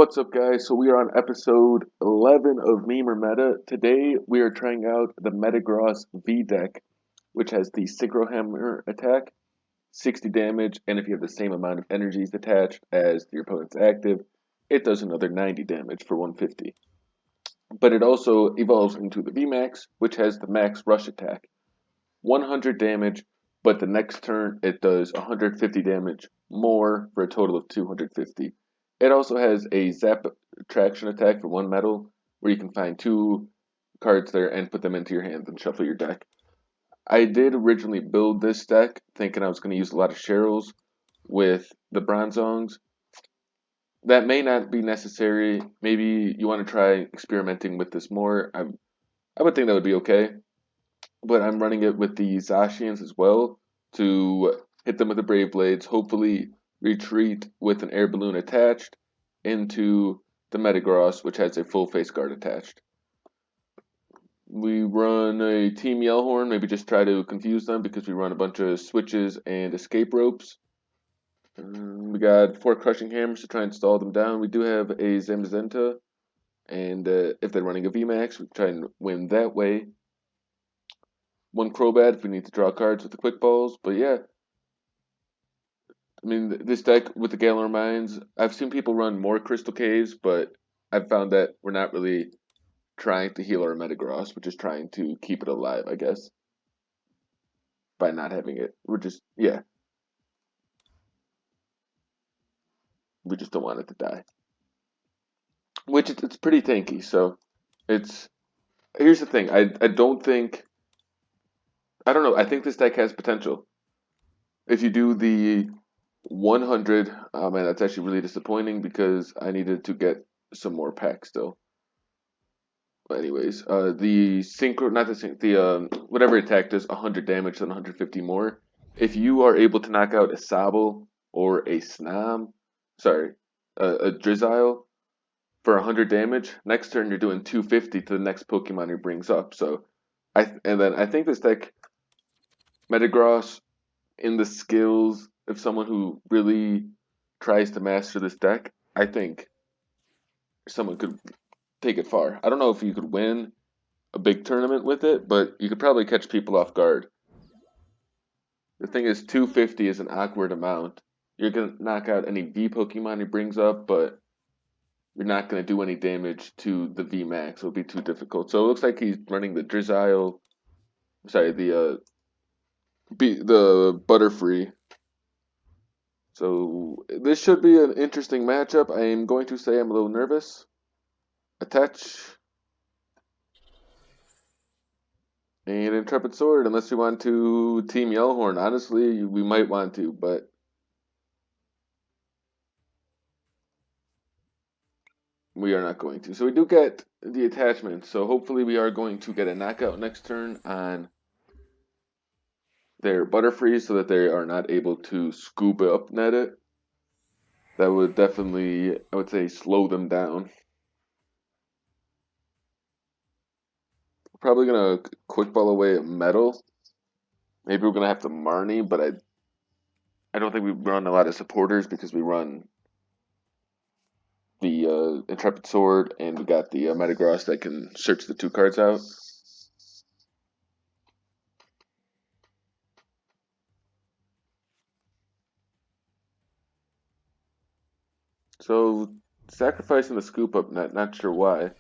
What's up, guys? So we are on episode 11 of Meme or Meta. Today we are trying out the Metagross V deck, which has the Synchro Hammer attack, 60 damage, and if you have the same amount of energies attached as your opponent's active, it does another 90 damage for 150. But it also evolves into the Vmax, which has the max rush attack, 100 damage, but the next turn it does 150 damage more for a total of 250. It also has a zap traction attack for one metal, where you can find two cards there and put them into your hand and shuffle your deck. I did originally build this deck thinking I was going to use a lot of Cheryls with the Bronzongs. That may not be necessary. Maybe you want to try experimenting with this more. I would think that would be okay, but I'm running it with the Zacians as well to hit them with the Brave Blades, hopefully retreat with an air balloon attached into the Metagross, which has a full face guard attached. We run a Team Yellhorn, maybe just try to confuse them because we run a bunch of switches and escape ropes. We got 4 crushing hammers to try and stall them down. We do have a Zamazenta, and if they're running a Vmax, we try and win that way. 1 Crobat if we need to draw cards with the quick balls. But yeah, I mean, this deck with the Galar Mines, I've seen people run more Crystal Caves, but I've found that we're not really trying to heal our Metagross. We're just trying to keep it alive, I guess, by not having it. Yeah, we just don't want it to die. Which it's pretty tanky, so it's... Here's the thing, I don't think... I don't know, I think this deck has potential. If you do the 100, oh man, that's actually really disappointing because I needed to get some more packs still. But anyways, the synchro, not the sync, the whatever attack does 100 damage and 150 more. If you are able to knock out a Sobble or a Snom, sorry, a Drizzile for 100 damage, next turn you're doing 250 to the next Pokemon he brings up. So, and then I think this deck, Metagross, in the skills of someone who really tries to master this deck, I think someone could take it far. I don't know if you could win a big tournament with it, but you could probably catch people off guard. The thing is, 250 is an awkward amount. You're going to knock out any V Pokemon he brings up, but you're not going to do any damage to the Vmax. It'll be too difficult. So it looks like he's running the Drizzile, sorry, the Butterfree. So this should be an interesting matchup. I am going to say I'm a little nervous. Attach. And Intrepid Sword, unless you want to Team Yellhorn. Honestly, we might want to, but we are not going to. So we do get the attachment. So hopefully we are going to get a knockout next turn on their Butterfree so that they are not able to scoop up net it. That would definitely, I would say, slow them down. Probably going to quick ball away at Metal. Maybe we're going to have to Marnie, but I don't think we run a lot of supporters because we run the Intrepid Sword and we got the Metagross that can search the 2 cards out. So, sacrificing the scoop up net, not sure why.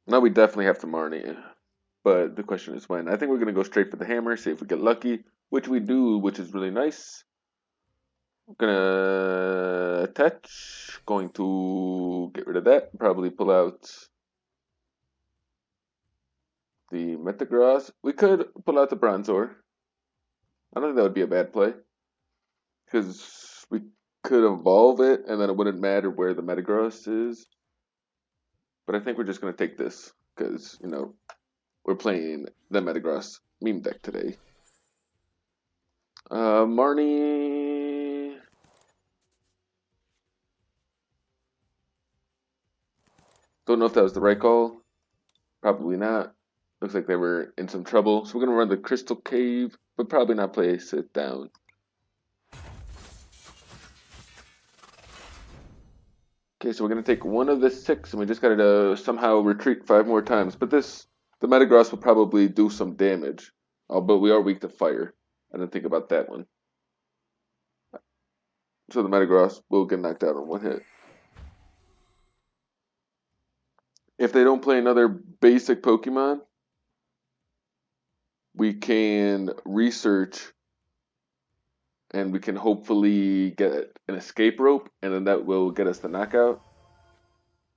Now we definitely have to Marnie, but the question is when. I think we're going to go straight for the hammer, see if we get lucky, which we do, which is really nice. Gonna attach, going to get rid of that, probably pull out the Metagross. We could pull out the Bronzor. I don't think that would be a bad play, because we could evolve it, and then it wouldn't matter where the Metagross is. But I think we're just going to take this, because, you know, we're playing the Metagross meme deck today. Marnie... Don't know if that was the right call. Probably not. Looks like they were in some trouble. So we're going to run the Crystal Cave, but probably not play Sit Down. Okay, so we're going to take one of the 6, and we just got to somehow retreat 5 more times. But the Metagross will probably do some damage. But we are weak to fire. I didn't think about that one. So the Metagross will get knocked out on 1 hit. If they don't play another basic Pokemon, we can research and we can hopefully get an escape rope, and then that will get us the knockout.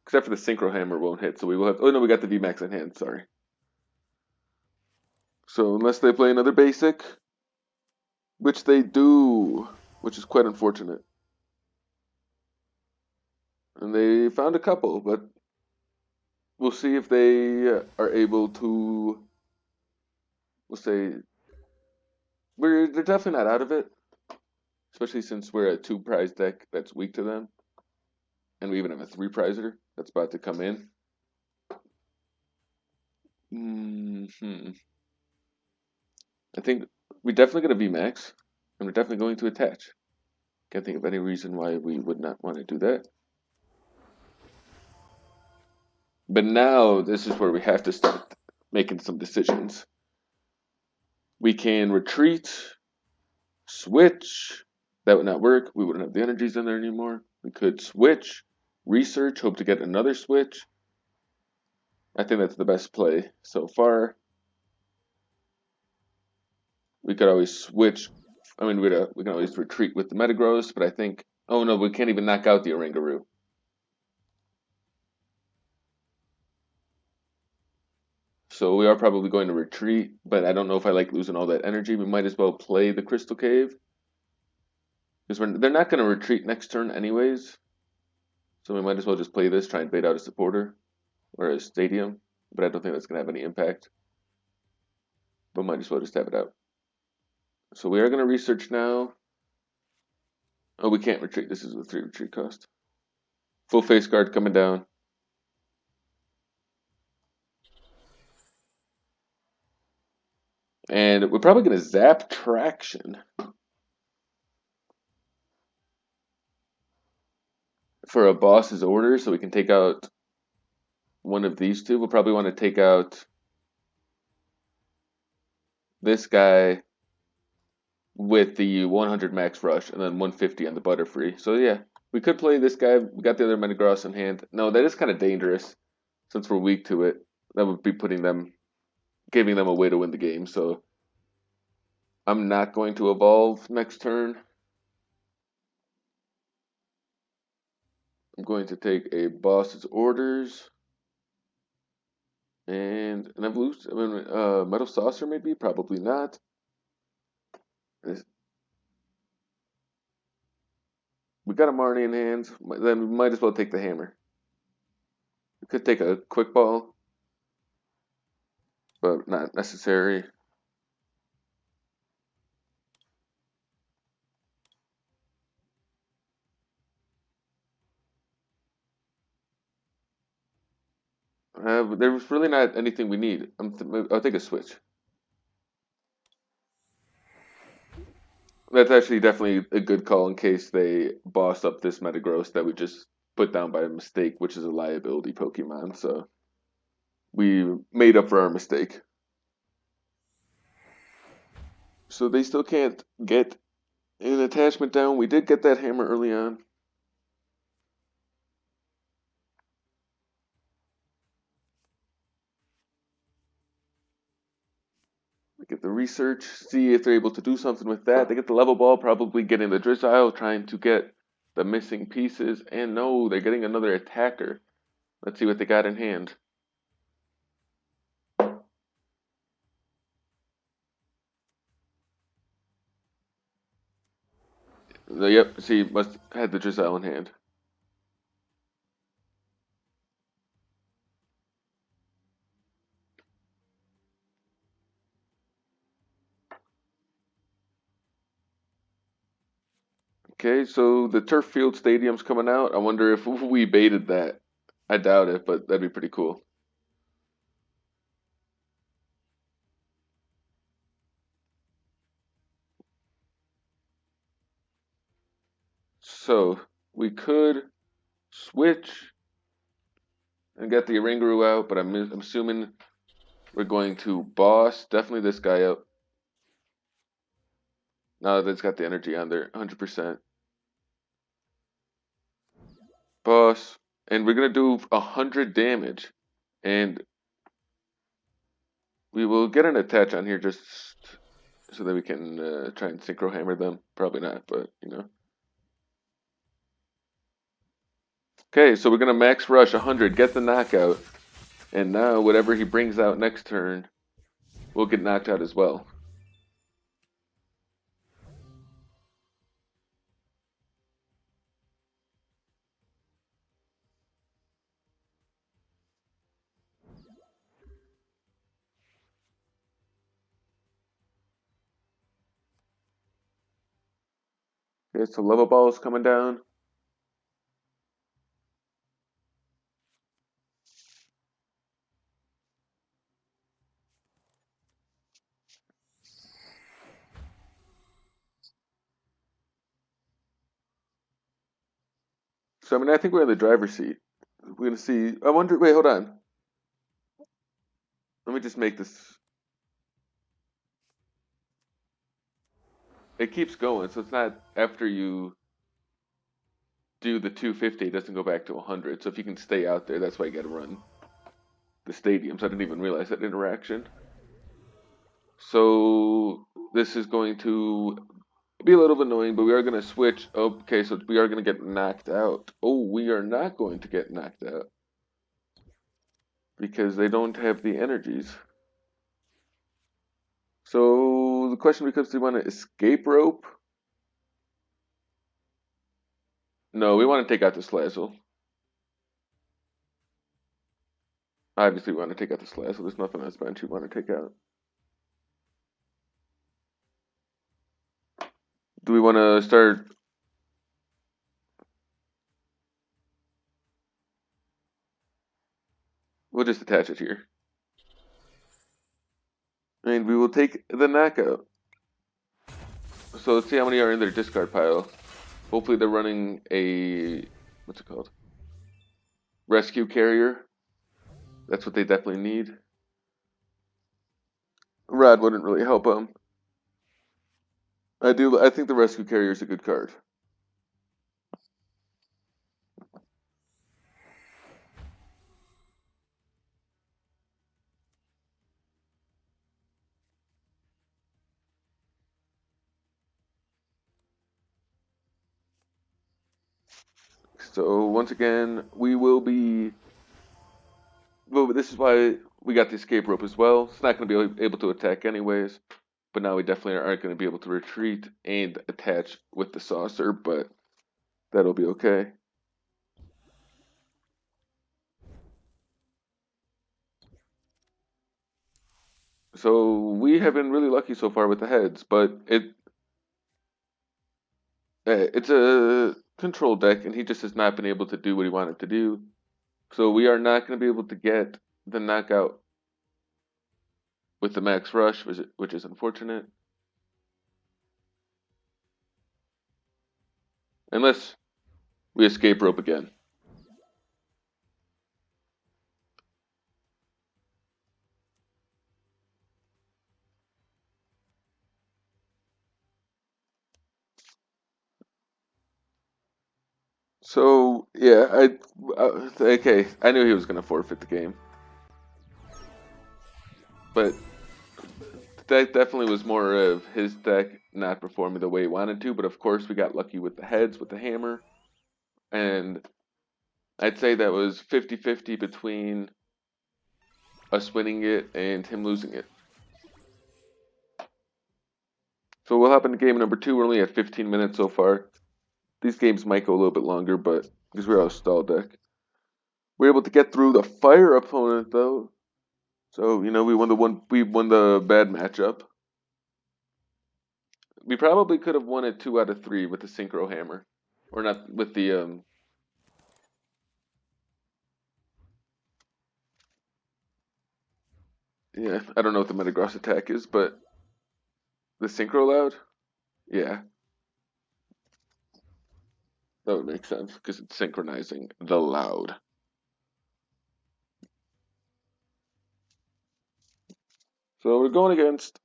Except for the Synchro Hammer won't hit, so we will have. Oh no, we got the Vmax in hand. Sorry. So unless they play another basic, which they do, which is quite unfortunate, and they found a couple, but we'll see if they are able to. We'll say they're definitely not out of it, especially since we're a 2-prize deck that's weak to them, and we even have a 3-prizer that's about to come in. I think we definitely get a VMAX, and we're definitely going to attach. Can't think of any reason why we would not want to do that. But now this is where we have to start making some decisions. We can retreat, switch. That would not work. We wouldn't have the energies in there anymore. We could switch, research, hope to get another switch. I think that's the best play so far. We could always switch. I mean, we can always retreat with the Metagross, but I think, oh no, we can't even knock out the Oranguru. So we are probably going to retreat, but I don't know if I like losing all that energy. We might as well play the Crystal Cave. Because they're not going to retreat next turn anyways. So we might as well just play this, try and bait out a supporter or a stadium. But I don't think that's going to have any impact. But might as well just have it out. So we are going to research now. Oh, we can't retreat. This is a 3 retreat cost. Full face guard coming down. And we're probably going to zap Traction for a boss's order, so we can take out one of these two. We'll probably want to take out this guy with the 100 max rush and then 150 on the Butterfree. So yeah, we could play this guy. We got the other Metagross in hand. No, that is kind of dangerous since we're weak to it. That would be giving them a way to win the game. So I'm not going to evolve next turn. I'm going to take a boss's orders and an evolution. Metal Saucer maybe, probably not. We got a Marnie in hand. Then we might as well take the hammer. We could take a quick ball, but not necessary. There's really not anything we need. I'll take a switch. That's actually definitely a good call in case they boss up this Metagross that we just put down by mistake, which is a liability Pokemon. So we made up for our mistake. So they still can't get an attachment down. We did get that hammer early on. We get the research, see if they're able to do something with that. They get the level ball, probably getting the Drizzile, trying to get the missing pieces. And no, they're getting another attacker. Let's see what they got in hand. Yep, see, must had the Drizzile in hand. Okay, so the turf field stadium's coming out. I wonder if we baited that. I doubt it, but that'd be pretty cool. So we could switch and get the Oranguru out, but I'm assuming we're going to boss definitely this guy out. Now that it's got the energy on there, 100%. Boss, and we're gonna do 100 damage, and we will get an attach on here just so that we can try and synchro hammer them. Probably not, but you know. Okay, so we're gonna max rush 100, get the knockout, and now whatever he brings out next turn will get knocked out as well. Okay, so level ball is coming down. So I mean, I think we're in the driver's seat. We're gonna see. I wonder. Wait, hold on. Let me just make this. It keeps going, so it's not after you do the 250, it doesn't go back to 100. So if you can stay out there, that's why you got to run the stadiums. I didn't even realize that interaction. So this is going to be a little bit annoying, but we are going to switch. Okay, so we are going to get knocked out. Oh, we are not going to get knocked out because they don't have the energies. So the question becomes, do you want to escape rope? No, we want to take out the Slazzle. Obviously, we want to take out the Slazzle. There's nothing on this bench we want to take out. Do we want to start? We'll just attach it here. And we will take the knockout. So let's see how many are in their discard pile. Hopefully they're running a, what's it called? Rescue carrier. That's what they definitely need. Rod wouldn't really help them. I think the rescue carrier is a good card. So once again, we will be. Well, this is why we got the escape rope as well. It's not going to be able to attack anyways, but now we definitely aren't going to be able to retreat and attach with the saucer, but that'll be okay. So we have been really lucky so far with the heads, but it's a control deck, and he just has not been able to do what he wanted to do. So we are not going to be able to get the knockout with the max rush, which is unfortunate. Unless we escape rope again. So yeah, okay. I knew he was going to forfeit the game, but that definitely was more of his deck not performing the way he wanted to. But of course, we got lucky with the heads with the hammer, and I'd say that was 50-50 between us winning it and him losing it. So we'll hop into game number 2. We're only at 15 minutes so far. These games might go a little bit longer, but because we're out of stall deck. We're able to get through the fire opponent though. So, you know, we won the bad matchup. We probably could have won it 2 out of 3 with the synchro hammer. Or not with the yeah, I don't know what the Metagross attack is, but the synchro loud? Yeah. That would make sense because it's synchronizing the loud. So we're going against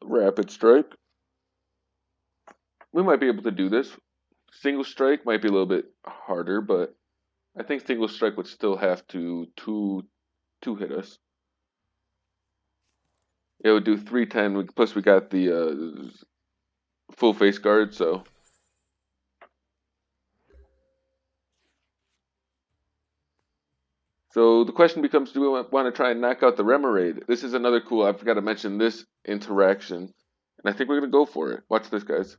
Rapid Strike. We might be able to do this. Single Strike might be a little bit harder, but I think Single Strike would still have to two hit us. It would do 310. Plus we got the full face guard, so. So the question becomes, do we want to try and knock out the Remoraid? This is another cool, I forgot to mention this interaction. And I think we're going to go for it. Watch this, guys.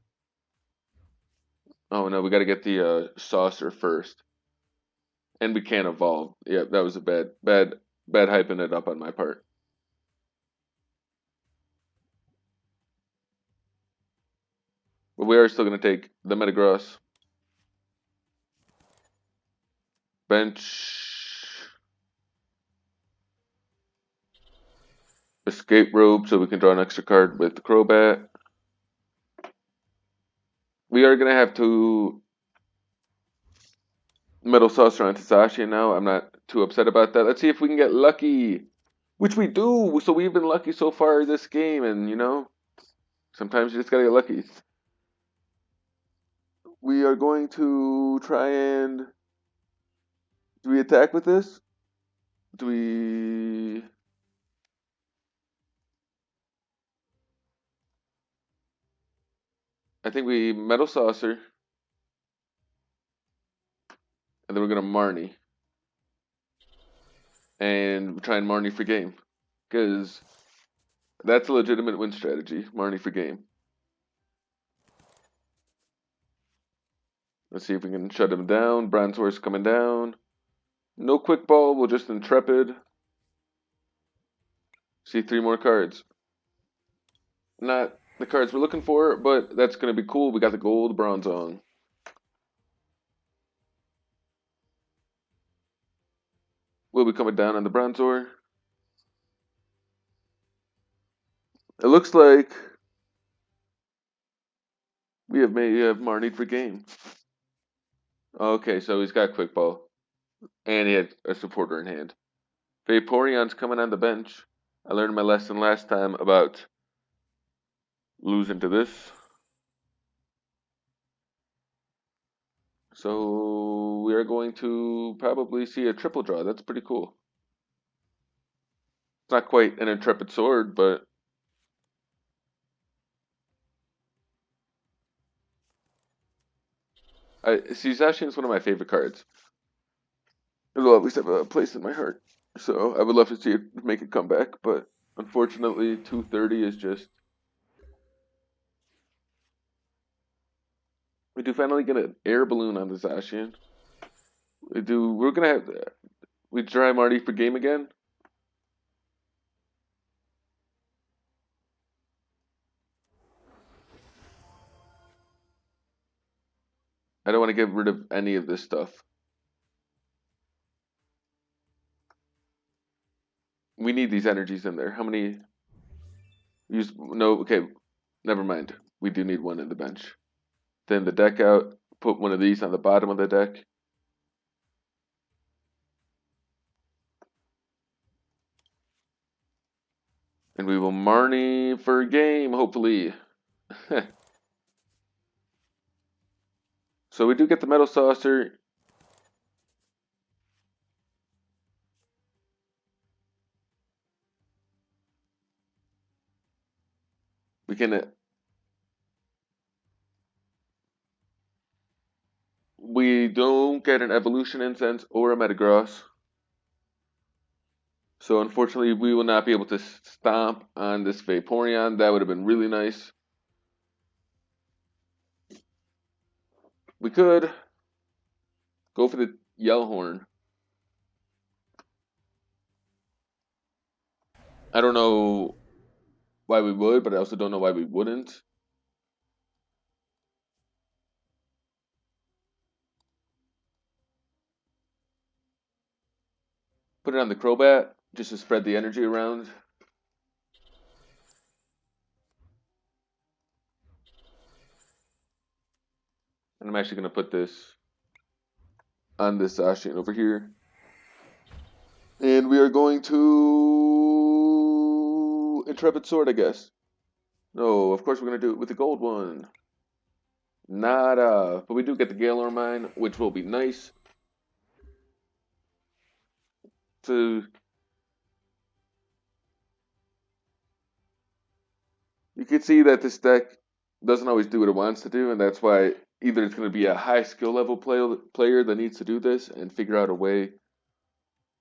Oh no, we got to get the saucer first. And we can't evolve. Yeah, that was a bad hyping it up on my part. But we are still going to take the Metagross. Bench. Escape rope so we can draw an extra card with the Crobat. We are going to have to Metal Saucer onto Zacian now. I'm not too upset about that. Let's see if we can get lucky. Which we do. So we've been lucky so far this game. And, you know, sometimes you just got to get lucky. We are going to try and... Do we attack with this? Do we... I think we Metal Saucer. And then we're going to Marnie. And try and Marnie for game. Because that's a legitimate win strategy. Marnie for game. Let's see if we can shut him down. Bronzor's coming down. No quick ball. We'll just Intrepid. See 3 more cards. Not the cards we're looking for, but that's going to be cool. We got the gold Bronzong. We'll be coming down on the Bronzor. It looks like we have Marnie for game. Okay, so he's got quick ball. And he had a supporter in hand. Vaporeon's coming on the bench. I learned my lesson last time about losing to this. So we are going to probably see a triple draw. That's pretty cool. It's not quite an Intrepid Sword, but Zacian is one of my favorite cards. It'll always have a place in my heart. So I would love to see it make a comeback, but unfortunately 230 is just... We do finally get an air balloon on the Zacian. We're gonna have... We try Marty for game again? I don't want to get rid of any of this stuff. We need these energies in there. How many? Use no. Okay, never mind. We do need one in the bench. Then the deck out. Put one of these on the bottom of the deck. And we will Marnie for a game, hopefully. So we do get the Metal Saucer. We can... We don't get an Evolution Incense or a Metagross. So unfortunately, we will not be able to stomp on this Vaporeon. That would have been really nice. We could go for the Yellhorn. I don't know why we would, but I also don't know why we wouldn't. Put it on the Crobat, just to spread the energy around. And I'm actually going to put this on this Zacian over here. And we are going to Intrepid Sword, I guess. No, of course we're going to do it with the gold one. Nada. But we do get the Galar Mine, which will be nice. So you can see that this deck doesn't always do what it wants to do, and that's why either it's going to be a high skill level player that needs to do this and figure out a way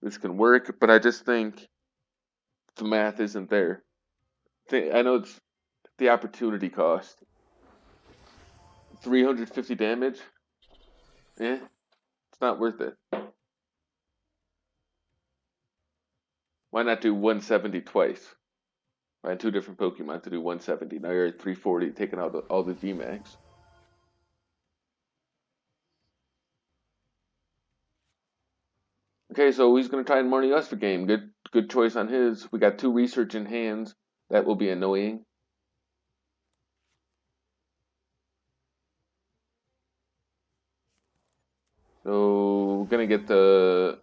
this can work, but I just think the math isn't there. I know it's the opportunity cost. 350 damage? Eh, it's not worth it. Why not do 170 twice? Find two different Pokemon to do 170. Now you're at 340, taking out all the Vmax. Okay, so he's going to try and Marnie us for game. Good choice on his. We got 2 research in hands. That will be annoying. So we're going to get the...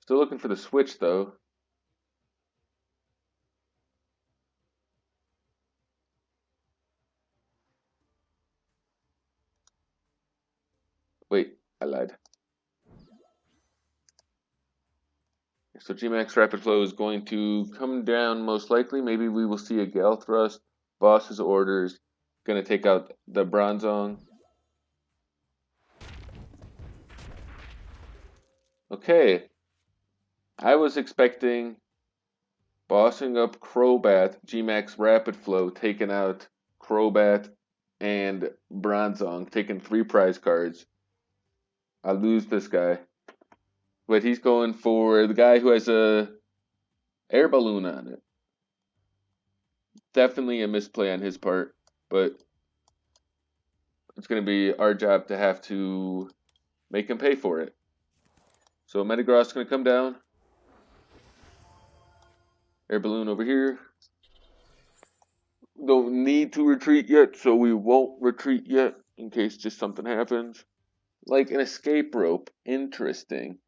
Still looking for the switch, though. Wait, I lied. So Gmax Rapid Flow is going to come down most likely. Maybe we will see a Gale Thrust. Boss's orders. Going to take out the Bronzong. Okay. I was expecting bossing up Crobat, Gmax Rapid Flow, taking out Crobat and Bronzong, taking 3 prize cards. I lose this guy. But he's going for the guy who has a air balloon on it. Definitely a misplay on his part, but it's going to be our job to have to make him pay for it. So Metagross is going to come down. Air balloon over here. Don't need to retreat yet, so we won't retreat yet in case just something happens. Like an escape rope. Interesting.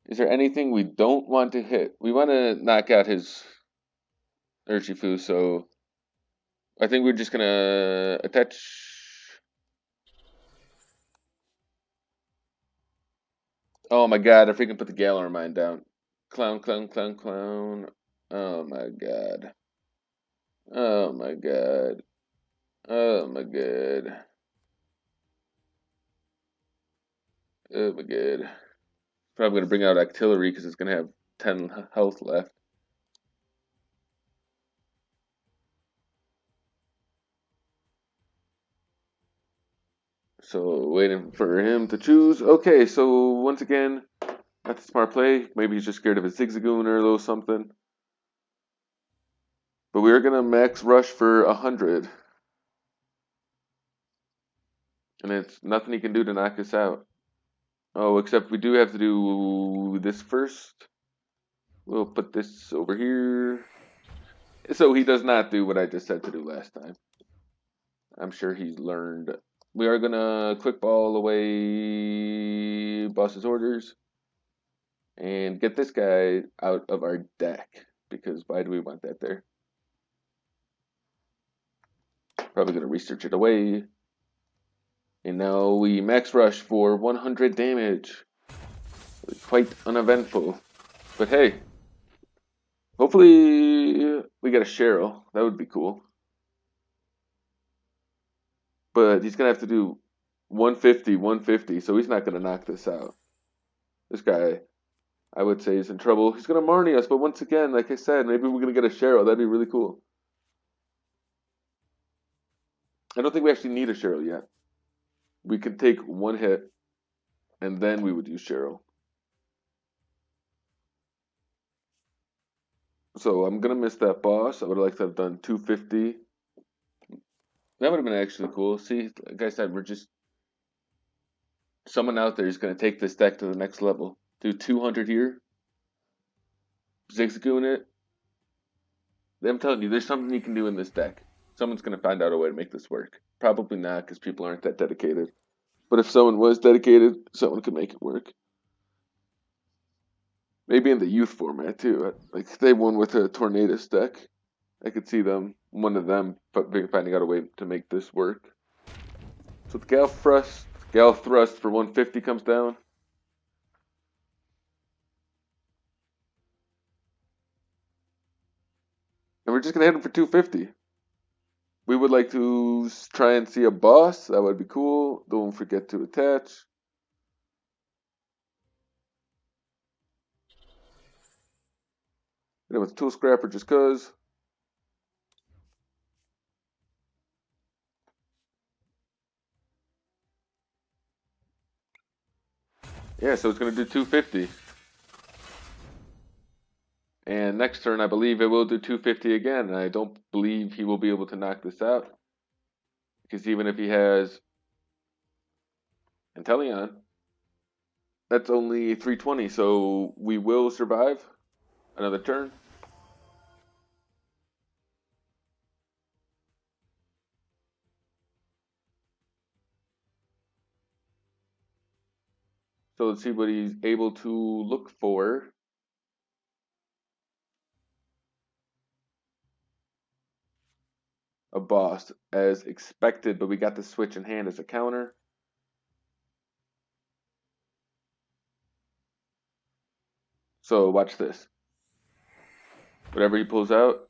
Is there anything we don't want to hit? We want to knock out his Urshifu, so I think we're just going to attach... Oh my god, I freaking put the Galar Mine down. Clown, clown, clown, clown. Oh my god. Oh my god. Oh my god. Oh my god. Probably going to bring out Artillery because it's going to have 10 health left. So waiting for him to choose. Okay, so once again, that's a smart play. Maybe he's just scared of a Zigzagoon or a little something. But we are going to max rush for 100. And it's nothing he can do to knock us out. Oh, except we do have to do this first. We'll put this over here. So he does not do what I just said to do last time. I'm sure he's learned. We are going to quick ball away boss's orders. And get this guy out of our deck. Because why do we want that there? Probably going to research it away. And now we max rush for 100 damage. Quite uneventful. But hey. Hopefully we get a Cheryl. That would be cool. But he's going to have to do 150, 150. So he's not going to knock this out. This guy, I would say, is in trouble. He's going to Marnie us. But once again, like I said, maybe we're going to get a Cheryl. That'd be really cool. I don't think we actually need a Cheryl yet. We could take one hit, and then we would use Cheryl. So I'm going to miss that boss. I would like to have done 250. That would have been actually cool. See, like I said, we're just... Someone out there is going to take this deck to the next level. Do 200 here. Zigzagoon it. I'm telling you, there's something you can do in this deck. Someone's going to find out a way to make this work. Probably not, because people aren't that dedicated. But if someone was dedicated, someone could make it work. Maybe in the youth format too. Like they won with a Tornadus deck. I could see them, one of them, finding out a way to make this work. So the Gal Thrust for 150 comes down. And we're just gonna hit him for 250. We would like to try and see a boss. That would be cool. Don't forget to attach. Hit him with Tool Scrapper just cause. Yeah, so it's gonna do 250. And next turn, I believe it will do 250 again. And I don't believe he will be able to knock this out. Because even if he has Inteleon, that's only 320. So we will survive another turn. So let's see what he's able to look for. A boss as expected, but we got the switch in hand as a counter. So watch this. Whatever he pulls out,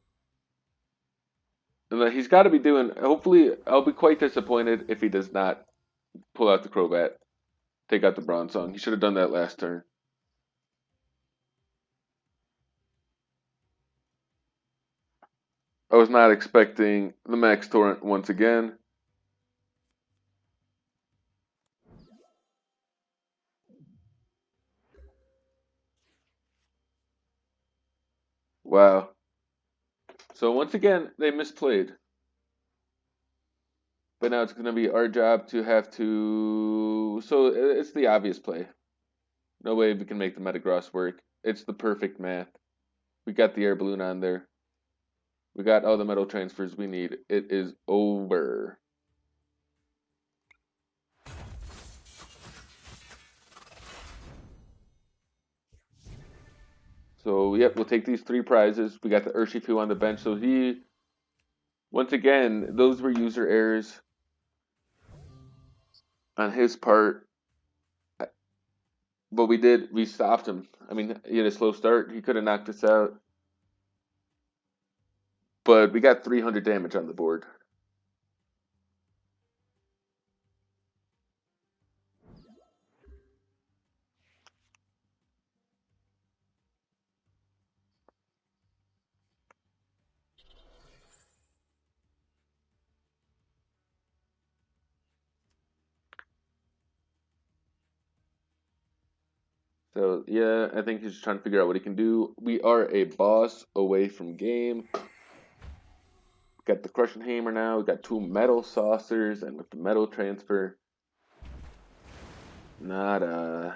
and he's got to be doing. Hopefully, I'll be quite disappointed if he does not pull out the Crobat, take out the Bronzong. He should have done that last turn. I was not expecting the Max Torrent once again. Wow. So once again, they misplayed. But now it's going to be our job to have to. So it's the obvious play. No way we can make the Metagross work. It's the perfect math. We got the air balloon on there. We got all the metal transfers we need. It is over. So, yep, we'll take these 3 prizes. We got the Urshifu on the bench. So once again, those were user errors on his part. But we stopped him. I mean, he had a slow start. He could have knocked us out. But we got 300 damage on the board. So, yeah, I think he's just trying to figure out what he can do. We are a boss away from game. Got the Crushing Hammer now. We got 2 metal saucers, and with the metal transfer, nada.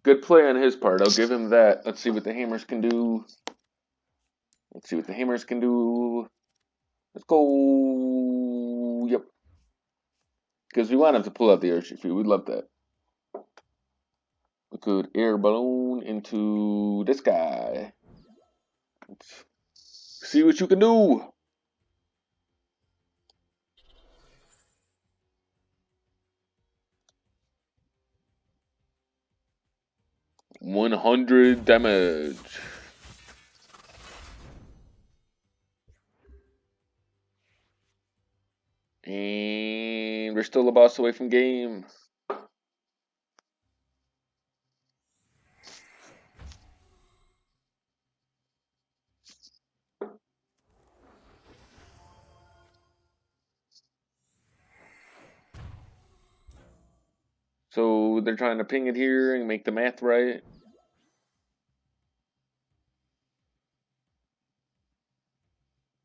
Good play on his part. I'll give him that. Let's see what the hammers can do. Let's see what the hammers can do. Let's go. Yep. Because we want him to pull out the Urshifu. We'd love that. We could air balloon into this guy. Let's see what you can do. $100 damage. And we're still a boss away from game. So they're trying to ping it here and make the math right.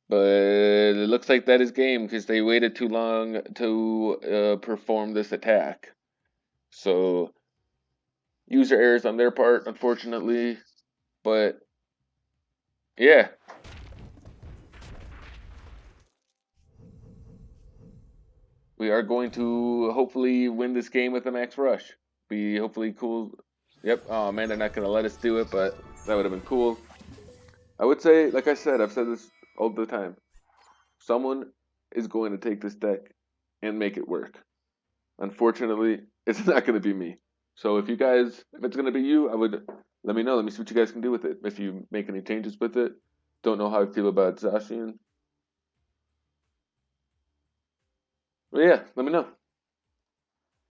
But it looks like that is game because they waited too long to perform this attack. So user errors on their part, unfortunately. But Yeah. We are going to hopefully win this game with a max rush. Be hopefully cool. Yep. Oh man, they're not gonna let us do it, but that would have been cool. I would say, like I said, I've said this all the time. Someone is going to take this deck and make it work. Unfortunately, it's not going to be me. So if it's going to be you, I would let me know. Let me see what you guys can do with it. If you make any changes with it, don't know how I feel about Zacian. But yeah, let me know.